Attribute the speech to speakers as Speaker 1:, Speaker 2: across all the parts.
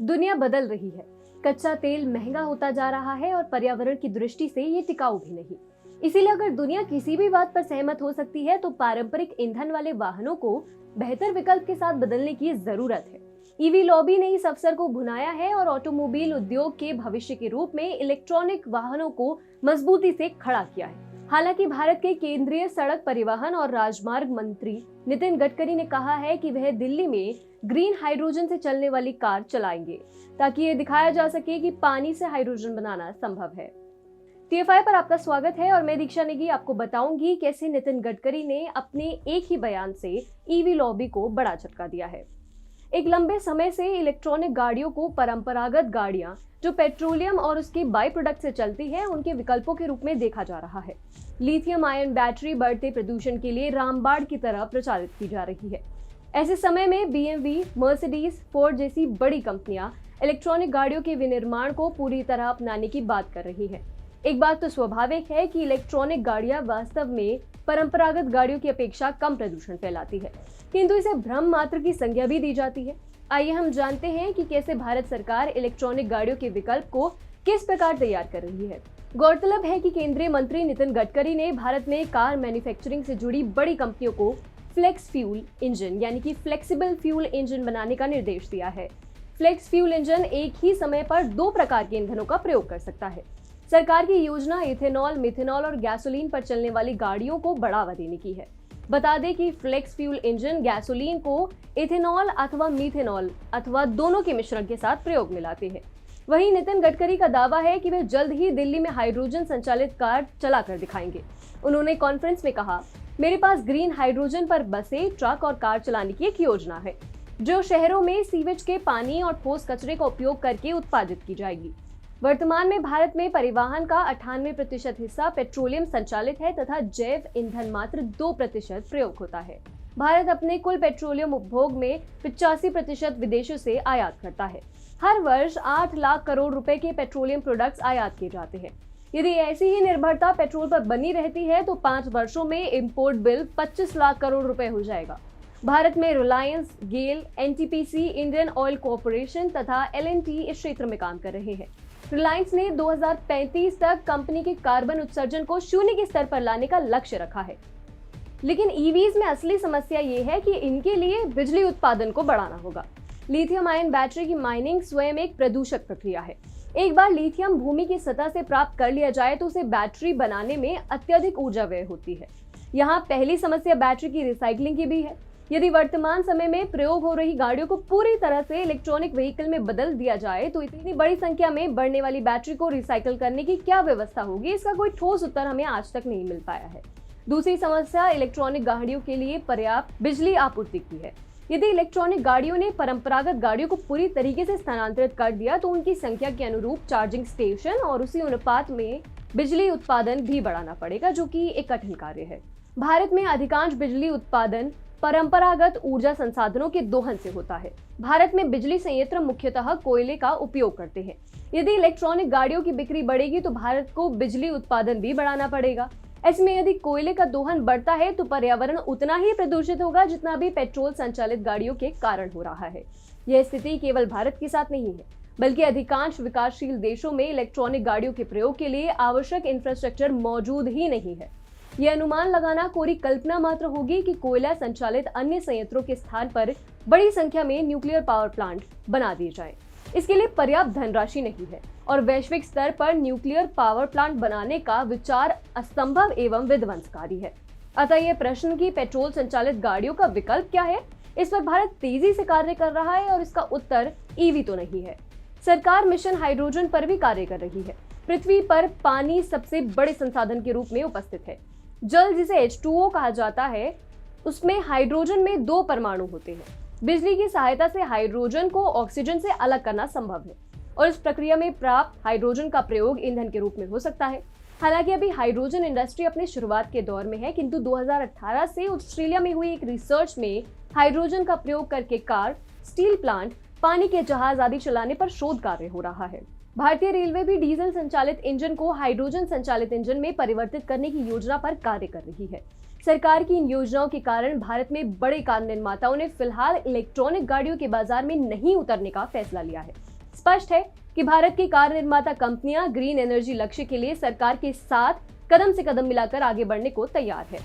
Speaker 1: दुनिया बदल रही है। कच्चा तेल महंगा होता जा रहा है और पर्यावरण की दृष्टि से ये टिकाऊ भी नहीं। इसीलिए अगर दुनिया किसी भी बात पर सहमत हो सकती है तो पारंपरिक ईंधन वाले वाहनों को बेहतर विकल्प के साथ बदलने की जरूरत है। ईवी लॉबी ने इस अवसर को भुनाया है और ऑटोमोबाइल उद्योग के भविष्य के रूप में इलेक्ट्रॉनिक वाहनों को मजबूती से खड़ा किया है। हालांकि भारत के केंद्रीय सड़क परिवहन और राजमार्ग मंत्री नितिन गडकरी ने कहा है कि वह दिल्ली में ग्रीन हाइड्रोजन से चलने वाली कार चलाएंगे ताकि ये दिखाया जा सके कि पानी से हाइड्रोजन बनाना संभव है। TFI पर आपका स्वागत है और मैं दीक्षा नेगी आपको बताऊंगी कैसे नितिन गडकरी ने अपने एक ही बयान से ईवी लॉबी को बड़ा झटका दिया है। एक लंबे समय से इलेक्ट्रॉनिक गाड़ियों को परंपरागत गाड़ियां जो पेट्रोलियम और उसके बाई प्रोडक्ट से चलती है उनके विकल्पों के रूप में देखा जा रहा है। लिथियम आयन बैटरी बढ़ते प्रदूषण के लिए रामबाण की तरह प्रचारित की जा रही है। ऐसे समय में BMW, मर्सिडीज, फोर्ड जैसी बड़ी कंपनियां इलेक्ट्रॉनिक गाड़ियों के विनिर्माण को पूरी तरह अपनाने की बात कर रही है। एक बात तो स्वाभाविक है कि इलेक्ट्रॉनिक गाड़ियां वास्तव में परंपरागत गाड़ियों की अपेक्षा कम प्रदूषण फैलाती है, किंतु इसे भ्रम मात्र की संज्ञा भी दी जाती है। आइए हम जानते हैं कि कैसे भारत सरकार इलेक्ट्रॉनिक गाड़ियों के विकल्प को किस प्रकार तैयार कर रही है। गौरतलब है कि केंद्रीय मंत्री नितिन गडकरी ने भारत में कार मैन्युफैक्चरिंग से जुड़ी बड़ी कंपनियों को फ्लेक्स फ्यूल इंजन यानी कि फ्लेक्सिबल फ्यूल इंजन बनाने का निर्देश दिया है। फ्लेक्स फ्यूल इंजन एक ही समय पर 2 प्रकार के ईंधनों का प्रयोग कर सकता है। सरकार की योजना इथेनॉल, मिथेनॉल और गैसोलीन पर चलने वाली गाड़ियों को बढ़ावा देने की है। बता दें कि फ्लेक्स फ्यूल इंजन गैसोलीन को इथेनॉल अथवा मिथेनॉल अथवा दोनों के मिश्रण के साथ प्रयोग में लाते हैं। वहीं नितिन गडकरी का दावा है कि वे जल्द ही दिल्ली में हाइड्रोजन संचालित कार चलाकर दिखाएंगे। उन्होंने कॉन्फ्रेंस में कहा, मेरे पास ग्रीन हाइड्रोजन पर बसें, ट्रक और कार चलाने की एक योजना है जो शहरों में सीवेज के पानी और ठोस कचरे का उपयोग करके उत्पादित की जाएगी। वर्तमान में भारत में परिवहन का 98% हिस्सा पेट्रोलियम संचालित है तथा जैव ईंधन मात्र 2% प्रयोग होता है। भारत अपने कुल पेट्रोलियम उपभोग में 85% विदेशों से आयात करता है। हर वर्ष 8 लाख करोड़ रुपए के पेट्रोलियम प्रोडक्ट्स आयात किए जाते हैं। यदि ऐसी ही निर्भरता पेट्रोल पर बनी रहती है तो 5 वर्षों में इंपोर्ट बिल 25 लाख करोड़ रुपए हो जाएगा। भारत में रिलायंस, गेल, NTPC, इंडियन ऑयल कॉरपोरेशन तथा L&T इस क्षेत्र में काम कर रहे हैं। रिलायंस ने 2035 तक कंपनी के कार्बन उत्सर्जन को 0 के स्तर पर लाने का लक्ष्य रखा है। लेकिन ईवीज में असली समस्या ये है कि इनके लिए बिजली उत्पादन को बढ़ाना होगा। लिथियम आयन बैटरी की माइनिंग स्वयं एक प्रदूषक प्रक्रिया है। एक बार लिथियम भूमि की सतह से प्राप्त कर लिया जाए तो उसे बैटरी बनाने में अत्यधिक ऊर्जा व्यय होती है। यहाँ पहली समस्या बैटरी की रिसाइकलिंग की भी है। यदि वर्तमान समय में प्रयोग हो रही गाड़ियों को पूरी तरह से इलेक्ट्रॉनिक व्हीकल में बदल दिया जाए तो इतनी बड़ी संख्या में बढ़ने वाली बैटरी को रिसाइकल करने की क्या व्यवस्था होगी, इसका कोई ठोस उत्तर हमें आज तक नहीं मिल पाया है। दूसरी समस्या इलेक्ट्रॉनिक गाड़ियों के लिए पर्याप्त बिजली आपूर्ति की है। यदि इलेक्ट्रॉनिक गाड़ियों ने परंपरागत गाड़ियों को पूरी तरीके से स्थानांतरित कर दिया तो उनकी संख्या के अनुरूप चार्जिंग स्टेशन और उसी अनुपात में बिजली उत्पादन भी बढ़ाना पड़ेगा, जो कि एक कठिन कार्य है। भारत में अधिकांश बिजली उत्पादन परंपरागत ऊर्जा संसाधनों के दोहन से होता है। भारत में बिजली संयंत्र मुख्यतः कोयले का उपयोग करते हैं। यदि इलेक्ट्रॉनिक गाड़ियों की बिक्री बढ़ेगी तो भारत को बिजली उत्पादन भी बढ़ाना पड़ेगा। ऐसे में यदि कोयले का दोहन बढ़ता है तो पर्यावरण उतना ही प्रदूषित होगा जितना भी पेट्रोल संचालित गाड़ियों के कारण हो रहा है। यह स्थिति केवल भारत के साथ नहीं है, बल्कि अधिकांश विकासशील देशों में इलेक्ट्रॉनिक गाड़ियों के प्रयोग के लिए आवश्यक इंफ्रास्ट्रक्चर मौजूद ही नहीं है। यह अनुमान लगाना कोरी कल्पना मात्र होगी कि कोयला संचालित अन्य संयंत्रों के स्थान पर बड़ी संख्या में न्यूक्लियर पावर प्लांट बना दिए जाएं। इसके लिए पर्याप्त धनराशि नहीं है और वैश्विक स्तर पर न्यूक्लियर पावर प्लांट बनाने का विचार असंभव एवं विध्वंसकारी है। अतः यह प्रश्न कि पेट्रोल संचालित गाड़ियों का विकल्प क्या है, इस पर भारत तेजी से कार्य कर रहा है और इसका उत्तर ईवी तो नहीं है। सरकार मिशन हाइड्रोजन पर भी कार्य कर रही है। पृथ्वी पर पानी सबसे बड़े संसाधन के रूप में उपस्थित है। जल, जिसे H2O कहा जाता है, उसमें हाइड्रोजन में 2 परमाणु होते हैं। बिजली की सहायता से हाइड्रोजन को ऑक्सीजन से अलग करना संभव है और इस प्रक्रिया में प्राप्त हाइड्रोजन का प्रयोग ईंधन के रूप में हो सकता है। हालांकि अभी हाइड्रोजन इंडस्ट्री अपने शुरुआत के दौर में है, किंतु 2018 से ऑस्ट्रेलिया में हुई एक रिसर्च में हाइड्रोजन का प्रयोग करके कार, स्टील प्लांट, पानी के जहाज आदि चलाने पर शोध कार्य हो रहा है। भारतीय रेलवे भी डीजल संचालित इंजन को हाइड्रोजन संचालित इंजन में परिवर्तित करने की योजना पर कार्य कर रही है। सरकार की इन योजनाओं के कारण भारत में बड़े कार निर्माताओं ने फिलहाल इलेक्ट्रॉनिक गाड़ियों के बाजार में नहीं उतरने का फैसला लिया है। स्पष्ट है कि भारत की कार निर्माता कंपनियां ग्रीन एनर्जी लक्ष्य के लिए सरकार के साथ कदम से कदम मिलाकर आगे बढ़ने को तैयार है।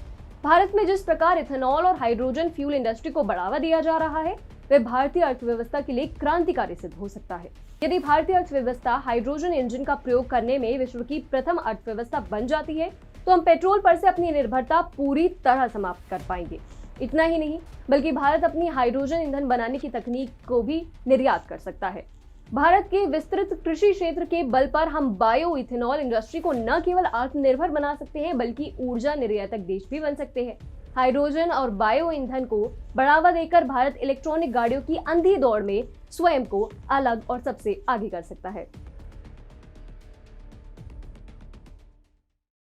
Speaker 1: भारत में जिस प्रकार इथेनॉल और हाइड्रोजन फ्यूल इंडस्ट्री को बढ़ावा दिया जा रहा है, वह भारतीय अर्थव्यवस्था के लिए क्रांतिकारी सिद्ध हो सकता है। यदि भारतीय अर्थव्यवस्था हाइड्रोजन इंजन का प्रयोग करने में विश्व की प्रथम अर्थव्यवस्था बन जाती है, तो हम पेट्रोल पर से अपनी निर्भरता पूरी तरह समाप्त कर पाएंगे। इतना ही नहीं, बल्कि भारत अपनी हाइड्रोजन ईंधन बनाने की तकनीक को भी निर्यात कर सकता है। भारत के विस्तृत कृषि क्षेत्र के बल पर हम बायो इथेनॉल इंडस्ट्री को न केवल आत्मनिर्भर बना सकते हैं, बल्कि ऊर्जा निर्यातक देश भी बन सकते हैं। हाइड्रोजन और बायो ईंधन को बढ़ावा देकर भारत इलेक्ट्रॉनिक गाड़ियों की अंधी दौड़ में स्वयं को अलग और सबसे आगे कर सकता है।